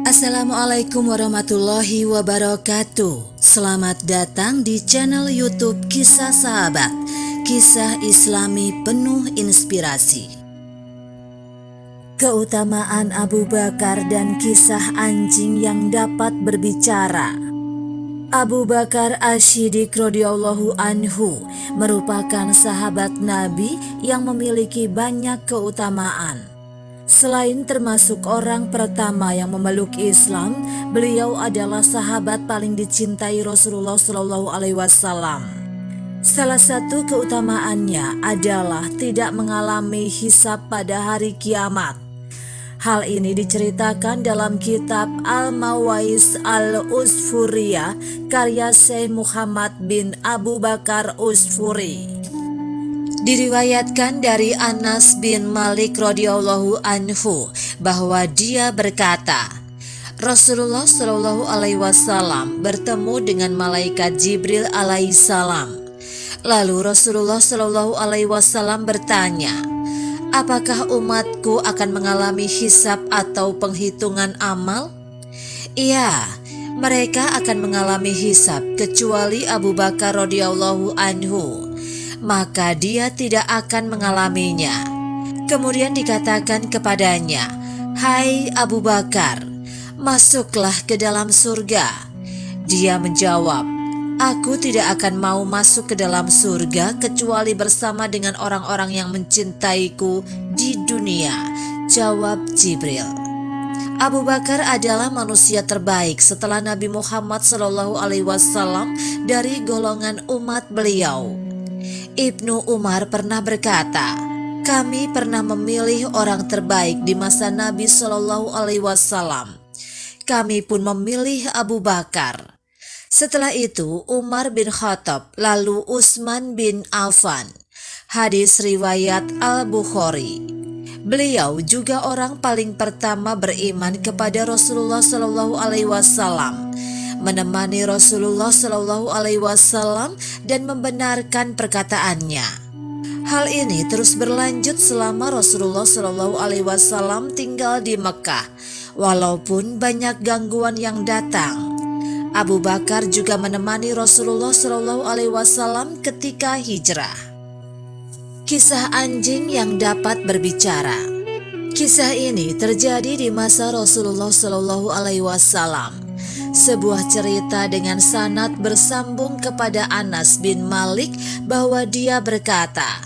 Assalamualaikum warahmatullahi wabarakatuh. Selamat datang di channel YouTube Kisah Sahabat, kisah Islami penuh inspirasi. Keutamaan Abu Bakar dan kisah anjing yang dapat berbicara. Abu Bakar Asy-Siddiq radhiyallahu anhu merupakan sahabat Nabi yang memiliki banyak keutamaan. Selain termasuk orang pertama yang memeluk Islam, beliau adalah sahabat paling dicintai Rasulullah SAW. Salah satu keutamaannya adalah tidak mengalami hisab pada hari kiamat. Hal ini diceritakan dalam kitab Al-Mawais Al-Usfuriyah karya Syekh Muhammad bin Abu Bakar Usfuri. Diriwayatkan dari Anas bin Malik radhiyallahu anhu bahwa dia berkata, Rasulullah Shallallahu alaihi wasallam bertemu dengan malaikat Jibril alaihissalam. Lalu Rasulullah Shallallahu alaihi wasallam bertanya, apakah umatku akan mengalami hisab atau penghitungan amal? Iya, mereka akan mengalami hisab kecuali Abu Bakar radhiyallahu anhu. Maka dia tidak akan mengalaminya. Kemudian dikatakan kepadanya, hai Abu Bakar, masuklah ke dalam surga. Dia menjawab, aku tidak akan mau masuk ke dalam surga kecuali bersama dengan orang-orang yang mencintaiku di dunia. Jawab Jibril. Abu Bakar adalah manusia terbaik setelah Nabi Muhammad SAW dari golongan umat beliau. Ibnu Umar pernah berkata, kami pernah memilih orang terbaik di masa Nabi Shallallahu alaihi wasallam. Kami pun memilih Abu Bakar. Setelah itu Umar bin Khattab, lalu Utsman bin Affan. Hadis riwayat Al-Bukhari. Beliau juga orang paling pertama beriman kepada Rasulullah Shallallahu alaihi wasallam, menemani Rasulullah Shallallahu alaihi wasallam dan membenarkan perkataannya. Hal ini terus berlanjut selama Rasulullah Shallallahu alaihi wasallam tinggal di Mekah, walaupun banyak gangguan yang datang. Abu Bakar juga menemani Rasulullah Shallallahu alaihi wasallam ketika hijrah. Kisah anjing yang dapat berbicara. Kisah ini terjadi di masa Rasulullah Shallallahu alaihi wasallam. Sebuah cerita dengan sanad bersambung kepada Anas bin Malik bahwa dia berkata,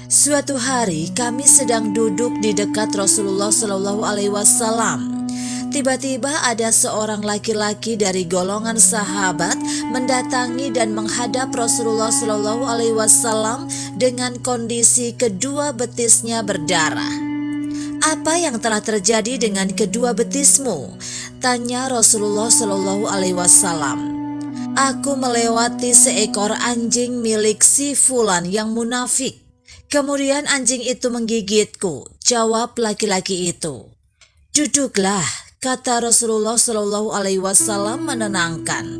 suatu hari kami sedang duduk di dekat Rasulullah Shallallahu alaihi wasallam. Tiba-tiba ada seorang laki-laki dari golongan sahabat mendatangi dan menghadap Rasulullah Shallallahu alaihi wasallam dengan kondisi kedua betisnya berdarah. Apa yang telah terjadi dengan kedua betismu? Tanya Rasulullah Shallallahu alaihi wasallam. Aku melewati seekor anjing milik si fulan yang munafik. Kemudian anjing itu menggigitku, jawab laki-laki itu. Duduklah, kata Rasulullah Shallallahu alaihi wasallam menenangkan.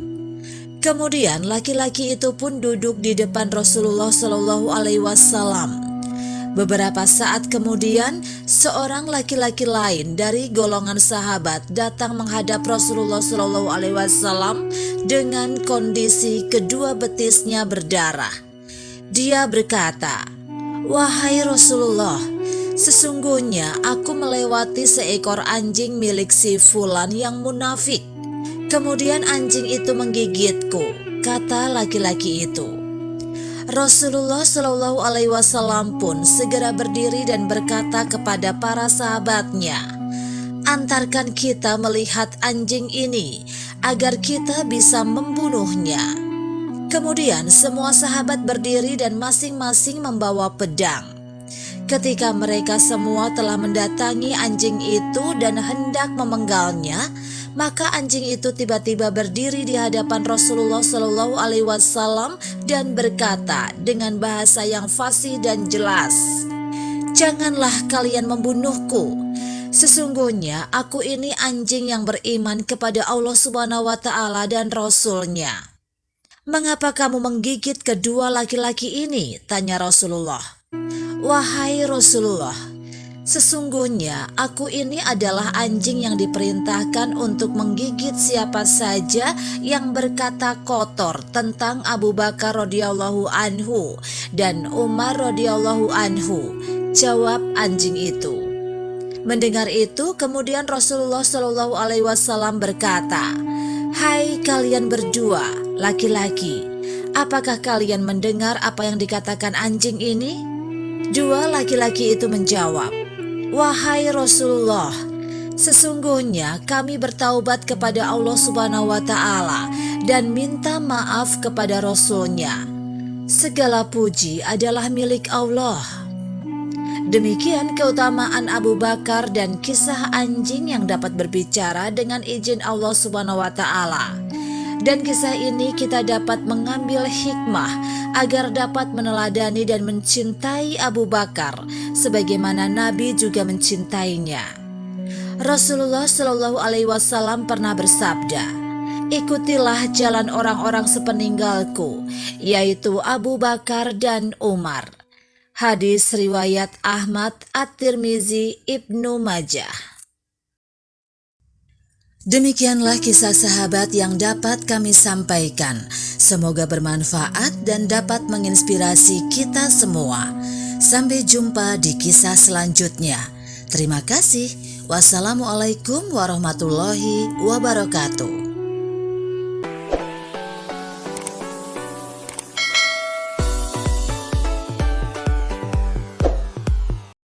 Kemudian laki-laki itu pun duduk di depan Rasulullah Shallallahu alaihi wasallam. Beberapa saat kemudian, seorang laki-laki lain dari golongan sahabat datang menghadap Rasulullah Shallallahu alaihi wasallam dengan kondisi kedua betisnya berdarah. Dia berkata, wahai Rasulullah, sesungguhnya aku melewati seekor anjing milik si fulan yang munafik. Kemudian anjing itu menggigitku, kata laki-laki itu. Rasulullah Shallallahu alaihi wasallam pun segera berdiri dan berkata kepada para sahabatnya, antarkan kita melihat anjing ini agar kita bisa membunuhnya. Kemudian semua sahabat berdiri dan masing-masing membawa pedang. Ketika mereka semua telah mendatangi anjing itu dan hendak memenggalnya, maka anjing itu tiba-tiba berdiri di hadapan Rasulullah Shallallahu alaihi wasallam dan berkata dengan bahasa yang fasih dan jelas, janganlah kalian membunuhku. Sesungguhnya aku ini anjing yang beriman kepada Allah Subhanahu wa Ta'ala dan Rasul-Nya. Mengapa kamu menggigit kedua laki-laki ini? Tanya Rasulullah. Wahai Rasulullah, Sesungguhnya aku ini adalah anjing yang diperintahkan untuk menggigit siapa saja yang berkata kotor tentang Abu Bakar radhiyallahu anhu dan Umar radhiyallahu anhu, jawab anjing itu. Mendengar itu, kemudian Rasulullah Shallallahu alaihi wasallam berkata, "Hai kalian berdua, laki-laki, apakah kalian mendengar apa yang dikatakan anjing ini?" Dua laki-laki itu menjawab, "Wahai Rasulullah, sesungguhnya kami bertaubat kepada Allah Subhanahu wa Ta'ala dan minta maaf kepada Rasul-Nya. Segala puji adalah milik Allah." Demikian keutamaan Abu Bakar dan kisah anjing yang dapat berbicara dengan izin Allah Subhanahu wa Ta'ala. Dan kisah ini kita dapat mengambil hikmah agar dapat meneladani dan mencintai Abu Bakar sebagaimana Nabi juga mencintainya. Rasulullah Shallallahu alaihi wasallam pernah bersabda, "Ikutilah jalan orang-orang sepeninggalku, yaitu Abu Bakar dan Umar." Hadis riwayat Ahmad, At-Tirmizi, Ibnu Majah. Demikianlah kisah sahabat yang dapat kami sampaikan. Semoga bermanfaat dan dapat menginspirasi kita semua. Sampai jumpa di kisah selanjutnya. Terima kasih. Wassalamualaikum warahmatullahi wabarakatuh.